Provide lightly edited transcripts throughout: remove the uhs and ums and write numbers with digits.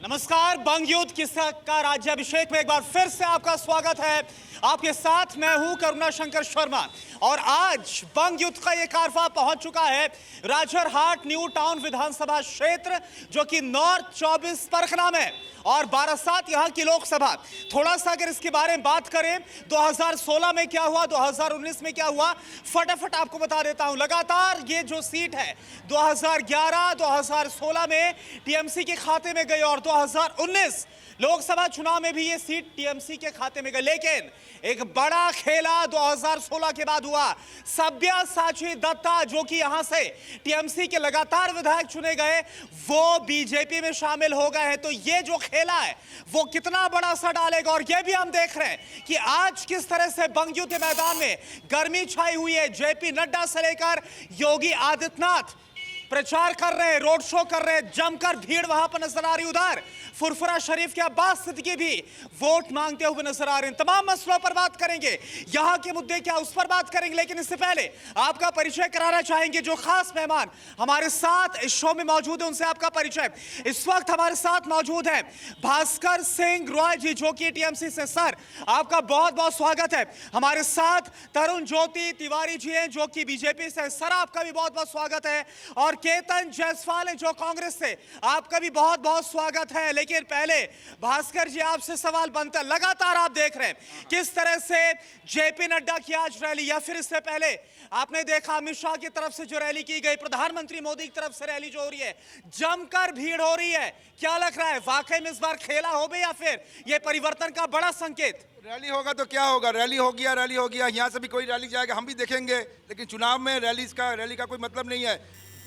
नमस्कार, बंग युद्ध किस्सा का राज्याभिषेक में एक बार फिर से आपका स्वागत है। आपके साथ मैं हूं करुणा शंकर शर्मा और आज बंग युद्ध का ये कारफा पहुंच चुका है राजरहाट न्यू टाउन विधानसभा क्षेत्र, जो कि नॉर्थ 24 परगना में और बारासात यहां की लोकसभा। थोड़ा सा अगर इसके बारे में बात करें, 2016 में क्या हुआ, 2019 में क्या हुआ, फटाफट आपको बता देता हूं। लगातार ये जो सीट है 2011, 2016 में टीएमसी के खाते में गई और 2019 लोकसभा चुनाव में भी ये सीट टीएमसी के खाते में गई। लेकिन एक बड़ा खेला 2016 के बाद हुआ। सब्यसाची दत्ता, जो कि यहां से टीएमसी के लगातार विधायक चुने गए, वो बीजेपी में शामिल हो गए हैं। तो ये जो खेला है वो कितना बड़ा असर डालेगा, और ये भी हम देख रहे हैं कि आज किस तरह से बंग युद्ध मैदान में गर्मी छाई हुई है। जेपी नड्डा से लेकर योगी आदित्यनाथ प्रचार कर रहे हैं, रोड शो कर रहे हैं, जमकर भीड़ वहां पर नजर आ रही। उधर फुरफुरा शरीफ के अब्बास सिद्दीकी भी वोट मांगते हुए नजर आ रहे हैं। तमाम मसलों पर बात करेंगे, यहां के मुद्दे क्या उस पर बात करेंगे। लेकिन इससे पहले आपका परिचय कराना चाहेंगे। जो खास मेहमान हमारे साथ इस शो में मौजूद है, उनसे आपका परिचय। इस वक्त हमारे साथ मौजूद है भास्कर सिंह रॉय जी, जो कि टीएमसी से। सर, आपका बहुत बहुत स्वागत है। हमारे साथ तरुण ज्योति तिवारी जी हैं, जो कि बीजेपी से। सर, आपका भी बहुत बहुत स्वागत है। और केतन जायसवाल है, जो कांग्रेस से। आपका भी बहुत बहुत स्वागत है। लेकिन पहले भास्कर जी, आपसे सवाल बनता है, लगातार आप देख रहे हैं किस तरह से जेपी नड्डा की आज रैली, या फिर इससे पहले आपने देखा अमित शाह की तरफ से जो रैली की गई, प्रधानमंत्री मोदी की तरफ से रैली जो हो रही है, जमकर भीड़ हो रही है। क्या लग रहा है, वाकई में इस बार खेला हो गया या फिर यह परिवर्तन का बड़ा संकेत? रैली होगा तो क्या होगा, रैली हो गया। यहाँ से भी कोई रैली जाएगा, हम भी देखेंगे। लेकिन चुनाव में रैली का कोई मतलब नहीं है।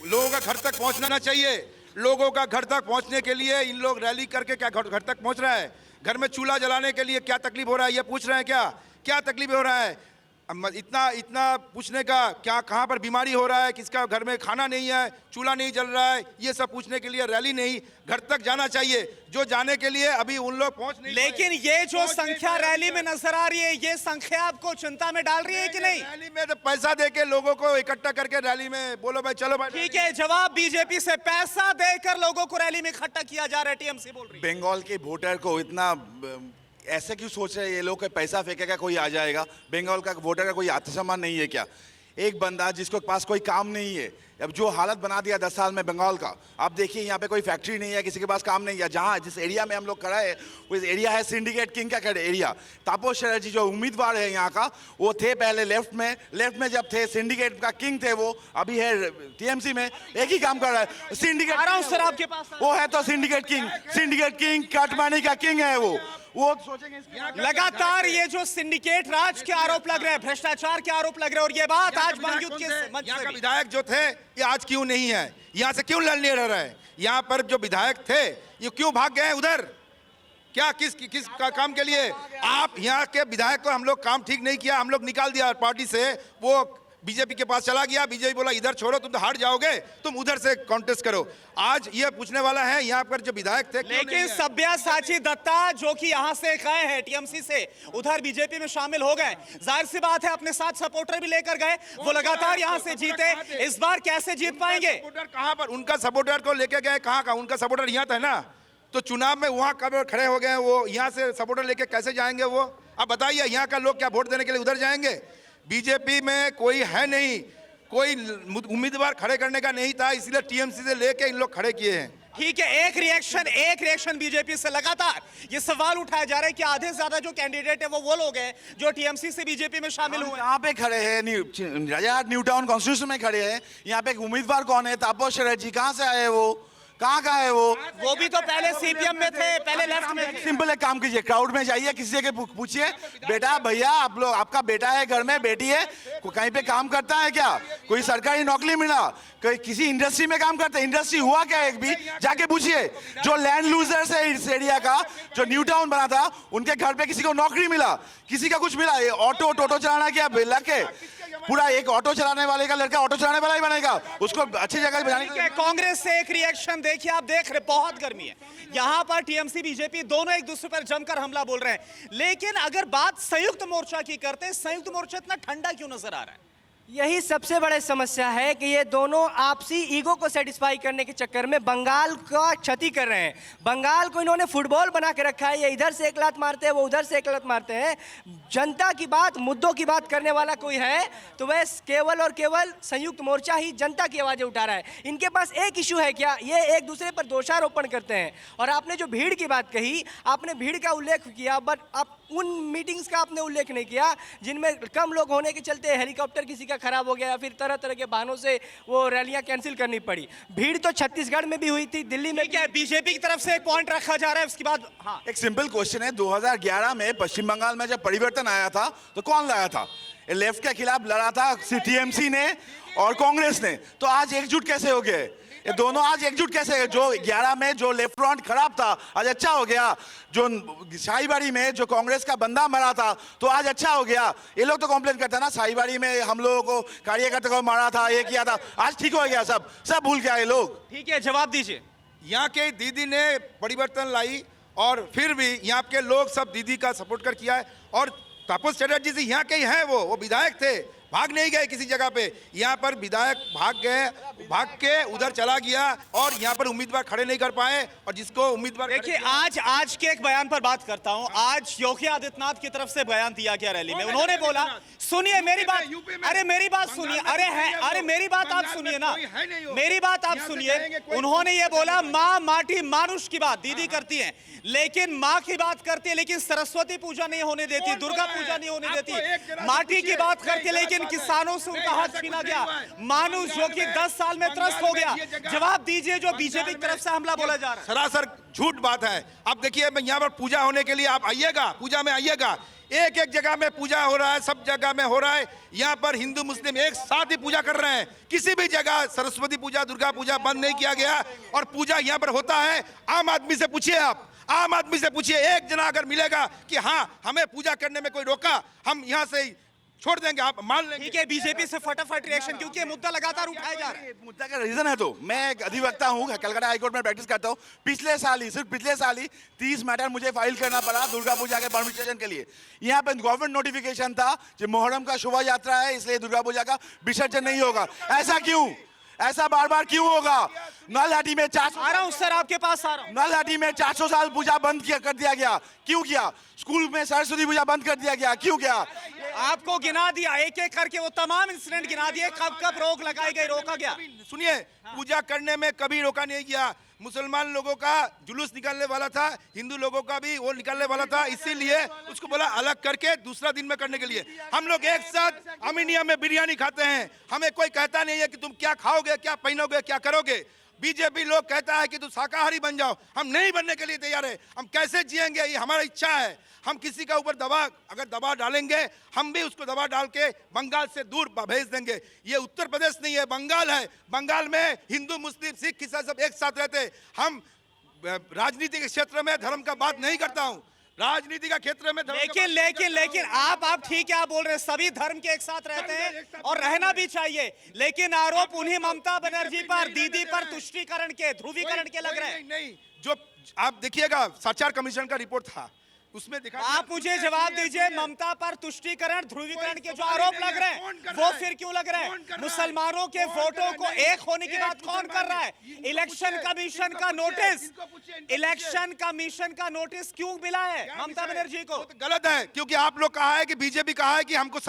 लोगों का घर तक पहुंचना चाहिए। लोगों का घर तक पहुंचने के लिए इन लोग रैली करके क्या घर तक पहुंच रहा है? घर में चूल्हा जलाने के लिए क्या तकलीफ हो रहा है, ये पूछ रहे हैं क्या तकलीफ हो रहा है? इतना पूछने का क्या, कहाँ पर बीमारी हो रहा है, किसका घर में खाना नहीं है, चूल्हा नहीं जल रहा है, ये सब पूछने के लिए रैली नहीं, घर तक जाना चाहिए। जो जाने के लिए अभी उन लोग पहुंच नहीं। लेकिन ये जो संख्या रैली में नजर आ रही है, ये संख्या आपको चिंता में डाल रही है कि नहीं? रैली में तो पैसा देके लोगों को इकट्ठा करके रैली में बोलो भाई चलो भाई। ठीक है, जवाब बीजेपी से। पैसा देकर लोगों को रैली में इकट्ठा किया जा रहा है, टीएमसी बोल रही है। बंगाल के वोटर को इतना ऐसे क्यों सोच रहे हैं ये लोग कि पैसा फेंकेगा कोई आ जाएगा? बंगाल का वोटर का कोई आत्मसम्मान नहीं है क्या? एक बंदा जिसको पास कोई काम नहीं है, अब जो हालत बना दिया 10 साल में बंगाल का। आप देखिए, यहाँ पे कोई फैक्ट्री नहीं है, किसी के पास काम नहीं है। जहाँ जिस एरिया में हम लोग खड़ा है वो एरिया है सिंडिकेट किंग का एरिया। तापस चटर्जी जो उम्मीदवार है यहाँ का, वो थे पहले लेफ्ट में जब थे सिंडिकेट का किंग थे, वो अभी है टीएमसी में, एक ही काम कर रहा है। सिंडिकेट सर आपके पास वो है तो सिंडिकेट किंग कटमानी का किंग है वो सोचेंगे। लगातार ये जो सिंडिकेट राज के आरोप लग रहे हैं, भ्रष्टाचार के आरोप लग रहे हैं, और ये बात आज बंग युद्ध के मंच यहाँ से का भी। विधायक जो थे ये आज क्यों नहीं है? यहाँ से क्यों लड़ने रह रहे हैं? यहाँ पर जो विधायक थे ये क्यों भाग गए उधर? क्या किस का काम के लिए? आप यहाँ के विधायक को हम लोग काम ठीक नहीं किया, हम लोग निकाल दिया पार्टी से। वो बीजेपी के पास चला गया, बीजेपी बोला इधर छोड़ो, तुम तो हार जाओगे, तुम उधर से कॉन्टेस्ट करो। आज ये पूछने वाला है यहाँ पर जो विधायक थे। लेकिन सब्यसाची दत्ता, जो कि यहाँ से गए हैं टीएमसी से, उधर बीजेपी में शामिल हो गए। जाहिर सी बात है, अपने साथ सपोर्टर भी लेकर गए, वो लगातार यहाँ से जीते। इस बार कैसे जीत पाएंगे? सपोर्टर कहाँ पर? उनका सपोर्टर को लेके गए कहाँ का? उनका सपोर्टर यहाँ था ना, तो चुनाव में वहाँ कब खड़े हो गए? वो यहाँ से सपोर्टर लेके कैसे जाएंगे वो? अब बताइए, यहाँ का लोग क्या वोट देने के लिए उधर जाएंगे? बीजेपी में कोई है नहीं, कोई उम्मीदवार खड़े करने का नहीं था, इसलिए टीएमसी से लेके इन लोग खड़े किए हैं। ठीक है, एक रिएक्शन बीजेपी से। लगातार ये सवाल उठाया जा रहा है कि आधे से ज्यादा जो कैंडिडेट है वो लोग हैं जो टीएमसी से बीजेपी में शामिल हुए। यहाँ पे खड़े हैं, राजरहाट न्यू टाउन कॉन्स्टिट्यूशन में खड़े हैं। यहाँ पे एक उम्मीदवार कौन है? तापस चटर्जी। कहाँ से आए वो? कहाँ का है वो भी तो पहले सीपीएम में थे, पहले लेफ्ट में थे। सिंपल एक काम कीजिए, क्राउड में जाइए, किसी से पूछिए, बेटा भैया आप लोग, आपका बेटा है घर में, बेटी है, कहीं पे काम करता है क्या? कोई सरकारी नौकरी मिला? कोई किसी इंडस्ट्री में काम करता है? इंडस्ट्री हुआ क्या एक भी? जाके पूछिए। जो लैंड लूजर्स है इस एरिया का, जो न्यू टाउन बना था, उनके घर पे किसी को नौकरी मिला? किसी का कुछ मिला? टोटो चलाना क्या लगे? पूरा एक ऑटो चलाने वाले का लड़का ऑटो चलाने वाला ही बनेगा, उसको अच्छी जगह बनाने के लिए। कांग्रेस से एक रिएक्शन देखिए, आप देख रहे बहुत गर्मी है यहाँ पर। टीएमसी बीजेपी दोनों एक दूसरे पर जमकर हमला बोल रहे हैं। लेकिन अगर बात संयुक्त मोर्चा की करते हैं, संयुक्त मोर्चा इतना ठंडा क्यों नजर आ रहा है? यही सबसे बड़ी समस्या है कि ये दोनों आपसी ईगो को सेटिस्फाई करने के चक्कर में बंगाल का क्षति कर रहे हैं। बंगाल को इन्होंने फुटबॉल बना के रखा है, ये इधर से एक लात मारते हैं, वो उधर से एक लात मारते हैं। जनता की बात, मुद्दों की बात करने वाला कोई है तो वह केवल और केवल संयुक्त मोर्चा ही जनता की आवाज़ें उठा रहा है। इनके पास एक इशू है क्या, ये एक दूसरे पर दोषारोपण करते हैं। और आपने जो भीड़ की बात कही, आपने भीड़ का उल्लेख किया, बट आप उन मीटिंग्स का आपने उल्लेख नहीं किया जिनमें कम लोग होने के चलते हेलीकॉप्टर किसी का खराब हो गया या फिर तरह तरह के बहानों से वो रैलियां कैंसिल करनी पड़ी। भीड़ तो छत्तीसगढ़ में भी हुई थी, दिल्ली में। क्या बीजेपी की तरफ से एक पॉइंट रखा जा रहा है, उसके बाद हाँ एक सिंपल क्वेश्चन है, 2011 में पश्चिम बंगाल में जब परिवर्तन आया था तो कौन लाया था? लेफ्ट के खिलाफ लड़ा था टीएमसी ने और कांग्रेस ने, तो आज एकजुट कैसे हो गए? ये दोनों आज एकजुट कैसे है? जो 11 में जो लेफ्ट फ्रंट खराब था आज अच्छा हो गया, जो शाहीबाड़ी में जो कांग्रेस का बंदा मरा था तो आज अच्छा हो गया। ये लोग तो कंप्लेन करते हैं ना, शाहीबाड़ी में हम लोगों को कार्यकर्ता को मारा था, ये किया था, आज ठीक हो गया, सब भूल गया ये लोग। ठीक है, जवाब दीजिए। यहाँ के दीदी ने परिवर्तन लाई और फिर भी यहाँ के लोग सब दीदी का सपोर्ट कर किया है। और तापस चटर्जी जी यहाँ के ही हैं, वो विधायक थे, भाग नहीं गए किसी जगह पे। यहाँ पर विधायक भाग के उधर चला गया और यहाँ पर उम्मीदवार खड़े नहीं कर पाए। और जिसको उम्मीदवार देखिए, आज के एक बयान पर बात करता हूं। आज योगी आदित्यनाथ की तरफ से बयान दिया गया रैली में। उन्होंने बोला, सुनिए मेरी बात, अरे मेरी बात सुनिए, अरे मेरी बात आप सुनिए ना, मेरी बात आप सुनिए। उन्होंने ये बोला, माँ माटी मानुष की बात दीदी करती है, लेकिन माँ की बात करती है लेकिन सरस्वती पूजा नहीं होने देती, दुर्गा पूजा नहीं होने देती, माटी की बात करती है लेकिन किसानों से उनका हक छीना गया। मानुष जो कि 10 साल में त्रस्त हो गया। जवाब दीजिए, जो बीजेपी की तरफ से हमला बोला जा रहा है। सरासर झूठ बात है। अब देखिए, यहाँ पर पूजा होने के लिए आप आइएगा, पूजा में आइएगा, एक एक जगह में पूजा हो रहा है, सब जगह में हो रहा है। यहाँ पर हिंदू मुस्लिम एक साथ ही पूजा कर रहे हैं। किसी भी जगह सरस्वती पूजा, दुर्गा पूजा बंद नहीं किया गया और पूजा यहाँ पर होता है। आम आदमी से पूछिए, आप आम आदमी से पूछिए, एक जना अगर मिलेगा कि हाँ हमें पूजा करने में कोई रोका, हम यहाँ से छोड़ देंगे, आप मान लेंगे। ठीक है, बीजेपी से फटाफट रिएक्शन, क्योंकि ये मुद्दा लगातार उठाया जा रहा है। मुद्दा का रीजन है, तो मैं एक अधिवक्ता हूँ, कलकत्ता हाईकोर्ट में प्रैक्टिस करता हूँ। सिर्फ पिछले साल ही 30 मैटर मुझे फाइल करना पड़ा दुर्गा पूजा के परमिशन के लिए। यहाँ पे गवर्नमेंट नोटिफिकेशन था कि मोहर्रम का शोभा यात्रा है, इसलिए दुर्गा पूजा का विसर्जन नहीं होगा। ऐसा क्यों? ऐसा बार बार क्यों होगा? नलहाटी में 400 आ रहा हूं सर, आपके पास आ रहा हूं। नलहाटी में 400 साल पूजा बंद कर दिया गया, क्यों किया? स्कूल में सरस्वती पूजा बंद कर दिया गया, क्यों किया? आपको गिना दिया एक एक करके, वो तमाम इंसिडेंट गिना दिए, कब कब रोक लगाई गई, रोका गया। सुनिए, पूजा करने में कभी रोका नहीं गया। मुसलमान लोगों का जुलूस निकालने वाला था, हिंदू लोगों का भी वो निकालने वाला था, इसीलिए उसको बोला अलग करके दूसरा दिन में करने के लिए। हम लोग एक साथ अमीनिया में बिरयानी खाते हैं, हमें कोई कहता नहीं है कि तुम क्या खाओगे, क्या पहनोगे, क्या करोगे। बीजेपी लोग कहता है कि तुम शाकाहारी बन जाओ, हम नहीं बनने के लिए तैयार है। हम कैसे जिएंगे ये हमारी इच्छा है। हम किसी का ऊपर अगर दबाव डालेंगे, हम भी उसको दबाव डाल के बंगाल से दूर भेज देंगे। ये उत्तर प्रदेश नहीं है, बंगाल है। बंगाल में हिंदू मुस्लिम सिख ईसाई सब एक साथ रहते। हम राजनीति के क्षेत्र में धर्म का बात नहीं करता हूँ, राजनीति का क्षेत्र में लेकिन आप ठीक है, आप बोल रहे हैं सभी धर्म के एक साथ रहते हैं और रहना भी चाहिए, लेकिन आरोप उन्हीं ममता बनर्जी पर, दीदी पर तुष्टीकरण के, ध्रुवीकरण के लग रहे हैं। नहीं, जो आप देखिएगा सचार कमीशन का रिपोर्ट था, उसमें दिखा। आप मुझे जवाब दीजिए, ममता पर तुष्टीकरण, ध्रुवीकरण के जो आरोप लग रहे हैं वो फिर क्यों लग रहे हैं? मुसलमानों के वोटों को एक होने की बात कौन कर रहा है? इलेक्शन कमीशन का नोटिस, इलेक्शन कमीशन का नोटिस क्यों मिला है ममता बनर्जी को? गलत है, क्योंकि आप लोग कहा है कि बीजेपी कहा है कि हमको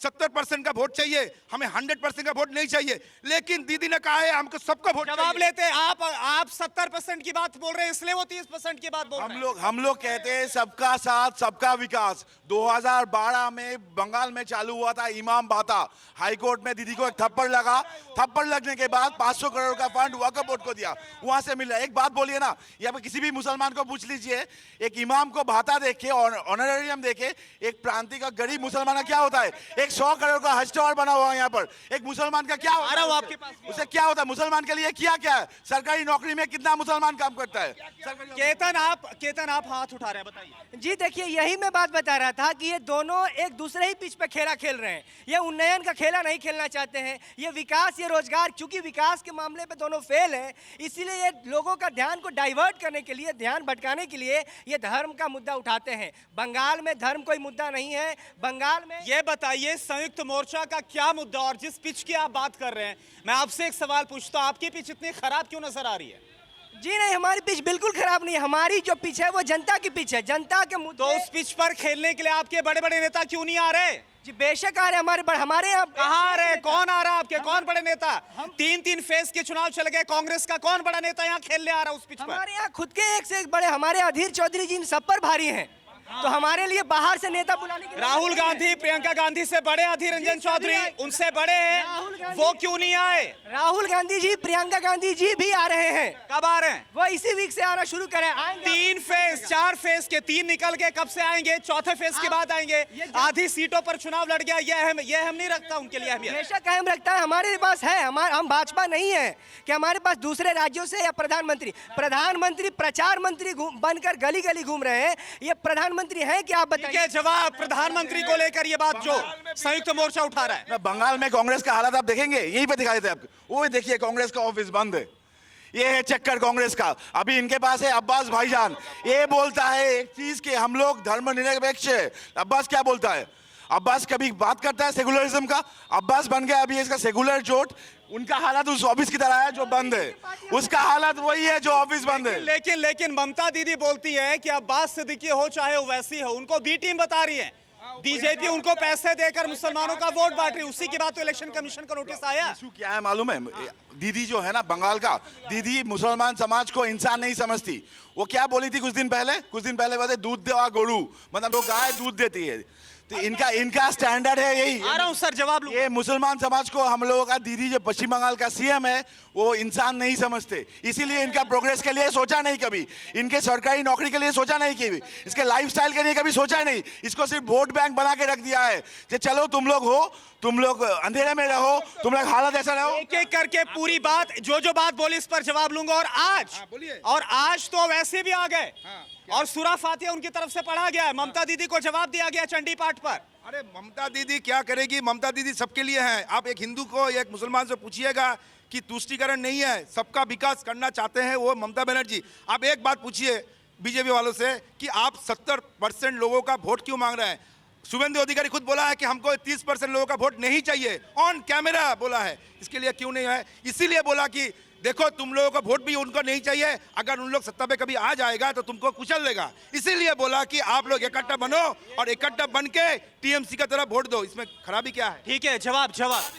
70% का वोट चाहिए, हमें 100% का वोट नहीं चाहिए। लेकिन दीदी ने कहा है हमको सबका वोट जवाब लेते हैं। आप 70% की बात बोल रहे हैं, इसलिए वो 30% की बात बोल रहे हैं। हम लोग कहते हैं सबका साथ सबका विकास। 2012 में बंगाल में चालू हुआ था इमाम बाता, हाईकोर्ट में दीदी को एक थप्पड़ लगा, थप्पड़ लगने के बाद 500 करोड़ का फंड वक्फ बोर्ड को दिया, वहां से मिला। एक बात बोलिए ना, यहाँ पे किसी भी मुसलमान को पूछ लीजिए, एक इमाम को भाता देखे और ऑनरेरियम देखे एक प्रांतीय का गरीब मुसलमान का क्या होता है? एक 100 करोड़ का हज टावर बना हुआ है यहाँ पर, एक मुसलमान का क्या होता है? आपके पास उसे क्या होता है? मुसलमान के लिए क्या क्या है? सरकारी नौकरी में कितना मुसलमान काम करता है? केतन आप हाथ उठा रहे हैं, बताइए। जी देखिए, यही मैं बात बता रहा था कि ये दोनों एक दूसरे ही पिच पे खेला खेल रहे हैं। ये उन्नयन का खेला नहीं खेलना चाहते हैं, ये विकास, ये रोजगार, क्योंकि विकास के मामले पे दोनों फेल हैं, इसीलिए ये लोगों का ध्यान को डाइवर्ट करने के लिए, ध्यान भटकाने के लिए ये धर्म का मुद्दा उठाते हैं। बंगाल में धर्म कोई मुद्दा नहीं है। बंगाल में ये बताइए, संयुक्त मोर्चा का क्या मुद्दा और जिस पिच की आप बात कर रहे हैं, मैं आपसे एक सवाल पूछता हूं, आपकी पिच इतनी खराब क्यों नजर आ रही है? जी नहीं, हमारी पिच बिल्कुल खराब नहीं है। हमारी जो पिच है वो जनता की पिच है, जनता के मुद्दे। तो उस पिच पर खेलने के लिए आपके बड़े बड़े नेता क्यों नहीं आ रहे? जी बेशक आ रहे, हमारे यहाँ कहाँ आ रहे? कौन आ रहा है आपके? कौन बड़े नेता? 3-3 फेज के चुनाव चल गए, कांग्रेस का कौन बड़ा नेता यहाँ खेलने आ रहा है उस पिच पर? हमारे यहाँ खुद के एक से एक बड़े, हमारे अधीर चौधरी जी इन सब पर भारी हैं। तो हमारे लिए बाहर से नेता बुलाने की राहुल गांधी, प्रियंका गांधी से बड़े अधीर रंजन चौधरी उनसे बड़े राहुल हैं, गांधी- वो क्यों नहीं आए? राहुल गांधी जी, प्रियंका गांधी जी भी आ रहे हैं। कब आ रहे हैं? वो इसी वीक से आना शुरू करें, आएंगे। 3 फेज 4 फेज के 3 निकल गए, कब से आएंगे? चौथे फेज के बाद आएंगे। आधी सीटों पर चुनाव लड़ गया, ये हम नहीं रखता उनके लिए अहमियत। बेशक अहम रखता है, हमारे पास है। हम भाजपा नहीं है कि हमारे पास दूसरे राज्यों से या प्रधानमंत्री प्रचार मंत्री बनकर गली गली घूम रहे हैं। ये प्रधानमंत्री हैं कि आप ठीक है, जवाब प्रधानमंत्री को लेकर ये बात जो संयुक्त मोर्चा उठा रहा है। ना बंगाल में कांग्रेस का हालत आप देखेंगे, यहीं पे दिखा देते हैं आपको। वो देखिए कांग्रेस का ऑफिस बंद है, ये है चक्कर कांग्रेस का। अभी इनके पास है अब्बास भाईजान, ये बोलता है एक चीज कि हम लोग धर्मनिरपेक्ष है। अब्बास क्या बोलता है? अब्बास कभी बात करता है सेकुलरिज्म का? अब्बास बन गया अभी इसका सेकुलर जोट। उनका हालत उस ऑफिस की तरह है जो बंद है, उसका हालत वही है जो ऑफिस बंद है। लेकिन ममता दीदी बोलती है कि अब्बास सिद्दीकी हो चाहे ओवैसी हो, उनको बी टीम बता रही है। बीजेपी उनको पैसे देकर मुसलमानों का वोट बांट रही है। उसी के बाद तो इलेक्शन कमीशन का नोटिस आया। इशू क्या है मालूम है? दीदी जो है ना बंगाल का, दीदी मुसलमान समाज को इंसान नहीं समझती। वो क्या बोली थी कुछ दिन पहले बोले दूध दे गोरू, मतलब वो गाय दूध देती है। तो इनका स्टैंडर्ड है यही। आ रहा हूं सर, जवाब लूं। ये मुसलमान समाज को हम लोगों का, दीदी जो पश्चिम बंगाल का सीएम है, वो इंसान नहीं समझते। इसीलिए इनका प्रोग्रेस के लिए सोचा नहीं कभी, इनके सरकारी नौकरी के लिए सोचा नहीं कभी, इसके लाइफस्टाइल के लिए कभी सोचा नहीं। इसको सिर्फ वोट बैंक बना के रख दिया है कि चलो तुम लोग अंधेरे में रहो, तुम लोग हालत ऐसा रहो। एक एक करके पूरी बात जो बात बोली इस पर जवाब लूंगा। और आज तो वैसे भी आ गए और सूरा फातिहा उनकी तरफ से पढ़ा गया है। ममता दीदी को जवाब दिया गया चंडी पाठ पर। अरे ममता दीदी क्या करेगी? ममता दीदी सबके लिए हैं। आप एक हिंदू को, एक मुसलमान से पूछिएगा कि तुष्टीकरण नहीं है, सबका विकास करना चाहते हैं वो ममता बनर्जी। आप एक बात पूछिए बीजेपी वालों से कि आप 70% लोगों का वोट क्यों मांग रहे हैं? शुभेंदु अधिकारी खुद बोला है कि हमको 30% लोगों का वोट नहीं चाहिए, ऑन कैमरा बोला है। इसके लिए क्यों नहीं है? इसीलिए बोला कि देखो तुम लोगों का वोट भी उनको नहीं चाहिए, अगर उन लोग सत्ता पे कभी आ जाएगा तो तुमको कुचल देगा। इसीलिए बोला कि आप लोग इकट्ठा बनो और इकट्ठा बन के टीएमसी का तरफ वोट दो। इसमें खराबी क्या है? ठीक है, जवाब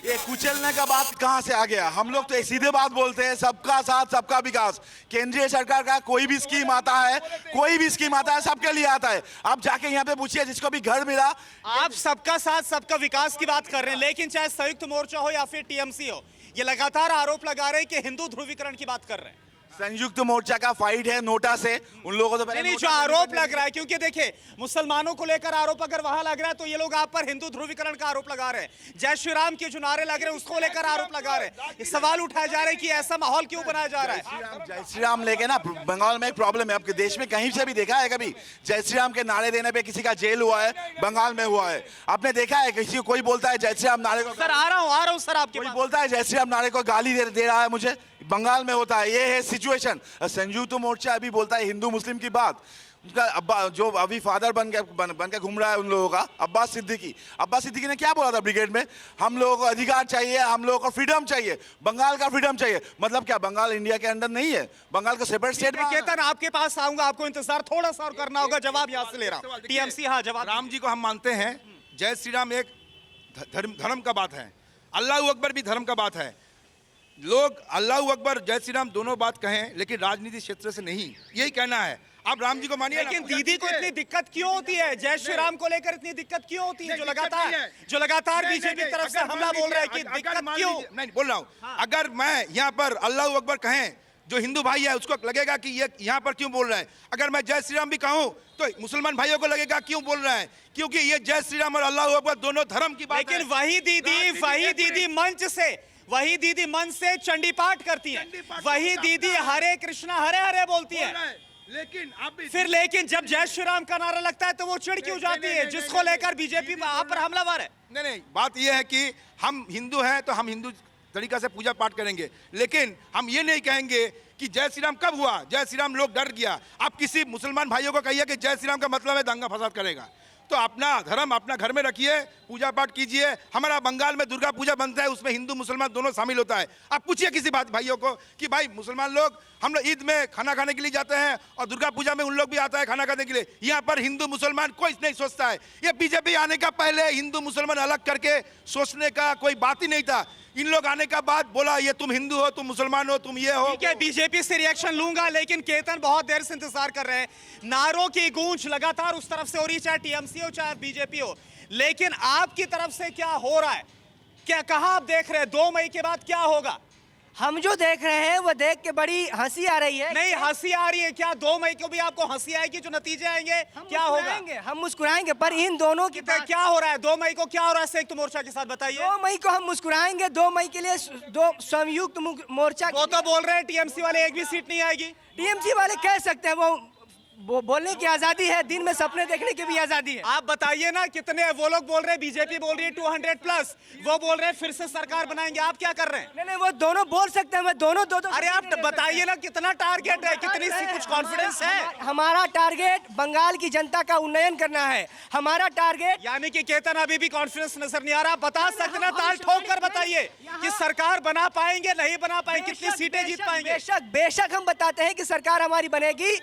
ये कुचलने का बात कहां से आ गया? हम लोग तो एक सीधे बात बोलते हैं, सबका साथ सबका विकास। केंद्रीय सरकार का कोई भी स्कीम आता है सबके लिए आता है। आप जाके यहाँ पे पूछिए जिसको भी घर मिला। आप सबका साथ सबका विकास की बात कर रहे हैं, लेकिन चाहे संयुक्त मोर्चा हो या फिर टीएमसी हो, ये लगातार आरोप लगा रहे हैं कि हिंदू ध्रुवीकरण की बात कर रहे हैं। संयुक्त मोर्चा का फाइट है नोटा से, उन लोगों को तो नहीं, जो आरोप लग रहा है, क्योंकि देखिए मुसलमानों को लेकर आरोप अगर वहां लग रहा है तो ये लोग आप पर हिंदू ध्रुवीकरण का आरोप लगा रहे हैं। जय श्री राम के जो नारे लग रहे हैं उसको लेकर आरोप लगा रहे हैं। ये सवाल उठाया जा रहा है कि ऐसा माहौल क्यों बनाया जा रहा है? जय श्री राम लेके ना बंगाल में एक प्रॉब्लम है। आपके देश में कहीं से भी देखा है कभी जय श्री राम के नारे देने पे किसी का जेल हुआ है? बंगाल में हुआ है। आपने देखा है किसी को कोई बोलता है जय श्री राम नारे को? सर आ रहा हूं सर, आपके कोई पास। बोलता है जय श्री राम नारे को गाली दे रहा है मुझे? बंगाल में होता है, ये है सिचुएशन। संयुक्त मोर्चा अभी बोलता है हिंदू मुस्लिम की बात। उनका अब्बा जो अभी फादर बन के घूम रहा है उन लोगों का, अब्बास सिद्दीकी ने क्या बोला था ब्रिगेड में? हम लोगों को अधिकार चाहिए, हम लोगों को फ्रीडम चाहिए, बंगाल का फ्रीडम चाहिए। मतलब क्या बंगाल इंडिया के अंदर नहीं है? बंगाल का सेपरेट स्टेट। केतन आपके पास आऊंगा, आपको इंतजार थोड़ा सा और करना होगा। जवाब यहाँ से ले रहा हूँ। टीएमसी, हाँ जवाब। राम जी को हम मानते हैं, जय श्री राम एक धर्म का बात है, अल्लाह अकबर भी धर्म का बात है। लोग अल्लाह अकबर जय श्री राम दोनों बात कहें, लेकिन राजनीति क्षेत्र से नहीं, यही कहना है। आप राम जी को मानिए। लेकिन दीदी को इतनी दिक्कत क्यों होती है? जय श्री राम को लेकर इतनी दिक्कत क्यों होती है? जो लगातार बीजेपी की तरफ से हमला बोल रहा है कि दिक्कत क्यों? नहीं बोल रहा हूँ, अगर मैं यहाँ पर अल्लाह अकबर कहें, जो हिंदू भाई है उसको लगेगा कि ये यहाँ पर क्यों बोल रहा है। अगर मैं जय श्री राम भी कहूँ तो मुसलमान भाइयों को लगेगा क्यों बोल रहा है, क्योंकि ये जय श्री राम और अल्लाह अकबर दोनों धर्म की बात है। लेकिन वही दीदी मंच से चंडी पाठ करती है, वही दीदी हरे कृष्णा हरे हरे बोलती है। लेकिन जब जय श्री राम का नारा लगता है तो वो चिढ़ क्यों जाती है, जिसको लेकर बीजेपी आप पर हमलावर है? नहीं, बात यह है कि हम हिंदू हैं तो हम हिंदू तरीका से पूजा पाठ करेंगे, लेकिन हम ये नहीं कहेंगे कि जय श्री राम कब हुआ, जय श्री राम लोग डर गया। आप किसी मुसलमान भाइयों को कहिए कि जय श्री राम का मतलब है दंगा फसाद करेगा, तो अपना धर्म अपना घर में रखिए, पूजा पाठ कीजिए। हमारा बंगाल में दुर्गा पूजा बनता है, उसमें हिंदू मुसलमान दोनों शामिल होता है। आप पूछिए किसी भाइयों को कि भाई मुसलमान लोग हम लोग ईद में खाना खाने के लिए जाते हैं और दुर्गा पूजा में उन लोग भी आता है खाना खाने के लिए। यहाँ पर हिंदू मुसलमान कोई नहीं सोचता है। ये बीजेपी आने का पहले हिंदू मुसलमान अलग करके सोचने का कोई बात ही नहीं था। इन लोग आने का बाद बोला ये तुम हिंदू हो, तुम मुसलमान हो, तुम ये हो। ठीक है, बीजेपी से रिएक्शन लूंगा, लेकिन केतन बहुत देर से इंतजार कर रहे हैं। नारों की गूंज लगातार उस तरफ से हो रही, चाहे टीएमसी हो चाहे बीजेपी हो, लेकिन आपकी तरफ से क्या हो रहा है? क्या कहां आप देख रहे हैं 2 मई के बाद क्या होगा? हम जो देख रहे हैं वो देख के बड़ी हंसी आ रही है। नहीं, हंसी आ रही है क्या? 2 मई को भी आपको हंसी आएगी? जो नतीजे आएंगे हम क्या होगा? मुस्कुराएंगे, हम मुस्कुराएंगे, पर इन दोनों की तो क्या हो रहा है 2 मई को? क्या हो रहा है संयुक्त मोर्चा के साथ, बताइए। 2 मई को हम मुस्कुराएंगे, 2 मई के लिए दो संयुक्त मोर्चा। वो तो बोल रहे हैं टीएमसी वाले एक भी सीट नहीं आएगी। टीएमसी वाले कह सकते हैं, वो बोलने की आजादी है, दिन में सपने देखने की भी आजादी है। आप बताइए ना, कितने वो लोग बोल रहे हैं, बीजेपी बोल रही है 200+, वो बोल रहे हैं फिर से सरकार बनाएंगे, आप क्या कर रहे हैं? नहीं, वो दोनों बोल सकते हैं, मैं दोनों दो अरे आप बताइए ना, कितना टारगेट है, कितनी सी कुछ कॉन्फिडेंस है? हमारा टारगेट बंगाल की जनता का उन्नयन करना है। हमारा टारगेट, यानी कि केतन अभी भी कॉन्फिडेंस नजर नहीं आ रहा। बता सकते ना, ताल ठोक कर बताइए कि सरकार बना पाएंगे नहीं बना पाएंगे, कितनी सीटें जीत पाएंगे? बेशक हम बताते हैं कि सरकार हमारी बनेगी,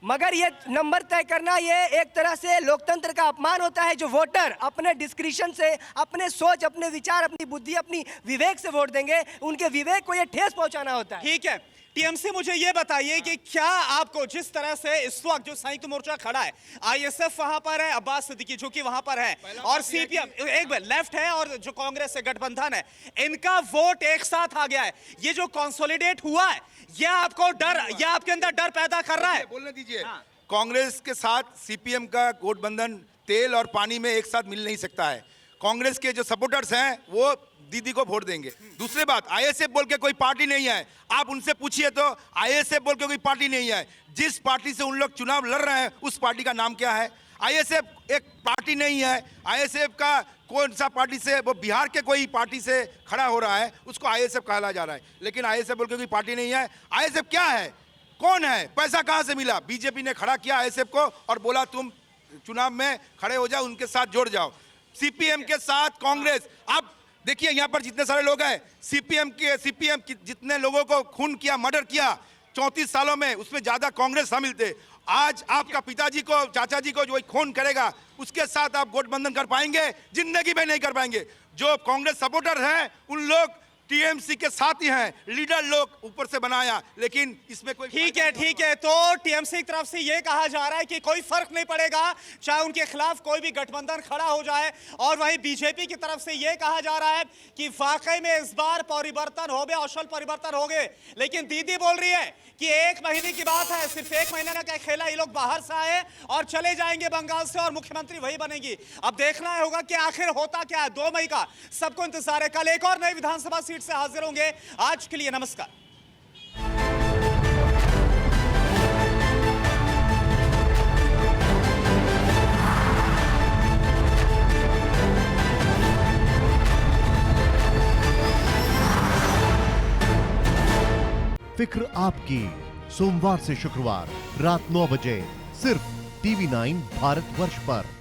मगर ये नंबर तय करना ये एक तरह से लोकतंत्र का अपमान होता है। जो वोटर अपने डिस्क्रिशन से, अपने सोच, अपने विचार, अपनी बुद्धि, अपनी विवेक से वोट देंगे, उनके विवेक को ये ठेस पहुंचाना होता है। ठीक है, टीएमसी मुझे ये बताइए कि क्या आपको जिस तरह से इस वक्त जो संयुक्त मोर्चा खड़ा है, आईएसएफ वहां पर है, अब्बास सिद्दीकी जो कि वहां पर है, और सीपीएम एक लेफ्ट है, और जो कांग्रेस से गठबंधन है, इनका वोट एक साथ आ गया है। ये जो कंसोलिडेट हुआ है, ये आपको डर, ये आपके अंदर डर पैदा कर रहा है? बोलने दीजिए। कांग्रेस के साथ सीपीएम का गठबंधन तेल और पानी में एक साथ मिल नहीं सकता है। कांग्रेस के जो सपोर्टर्स हैं वो दीदी को वोट देंगे। दूसरी बात, आईएसएफ बोल के कोई पार्टी नहीं है। आप उनसे पूछिए तो आईएसएफ बोल के कोई पार्टी नहीं है। जिस पार्टी से उन लोग चुनाव लड़ रहे हैं उस पार्टी का नाम क्या है? आईएसएफ एक पार्टी नहीं है। आईएसएफ का कौन सा पार्टी से, वो बिहार के कोई पार्टी से खड़ा हो रहा है, उसको आईएसएफ कहा जा रहा है, लेकिन आईएसएफ बोल के कोई पार्टी नहीं है। आईएसएफ क्या है, कौन है, पैसा कहां से मिला? बीजेपी ने खड़ा किया आईएसएफ को और बोला तुम चुनाव में खड़े हो जाओ, उनके साथ जुड़ जाओ। सीपीएम के साथ कांग्रेस, आप देखिए यहाँ पर जितने सारे लोग हैं, सीपीएम जितने लोगों को खून किया, मर्डर किया 34 सालों में, उसमें ज्यादा कांग्रेस शामिल थे। आज आपका पिताजी को, चाचा जी को जो खून करेगा, उसके साथ आप गठबंधन कर पाएंगे? जिंदगी में नहीं कर पाएंगे। जो कांग्रेस सपोर्टर हैं उन लोग टीएमसी के साथ ही हैं, लीडर लोग ऊपर से बनाया, लेकिन इसमें कोई। ठीक है, तो टीएमसी की तरफ से ये कहा जा रहा है कि कोई फर्क नहीं पड़ेगा चाहे उनके खिलाफ कोई भी गठबंधन खड़ा हो जाए, और वहीं बीजेपी की तरफ से ये कहा जा रहा है कि वाकई में इस बार परिवर्तन हो गए, असल परिवर्तन हो गए। लेकिन दीदी बोल रही है कि 1 महीने की बात है, सिर्फ 1 महीने का खेला, ये लोग बाहर से आए और चले जाएंगे बंगाल से, और मुख्यमंत्री वही बनेगी। अब देखना होगा कि आखिर होता क्या है। 2 मई का सबको इंतजार है। कल एक और नई विधानसभा सीट से हाजिर होंगे। आज के लिए नमस्कार। फिक्र आपकी, सोमवार से शुक्रवार रात 9 बजे सिर्फ TV9 भारतवर्ष पर।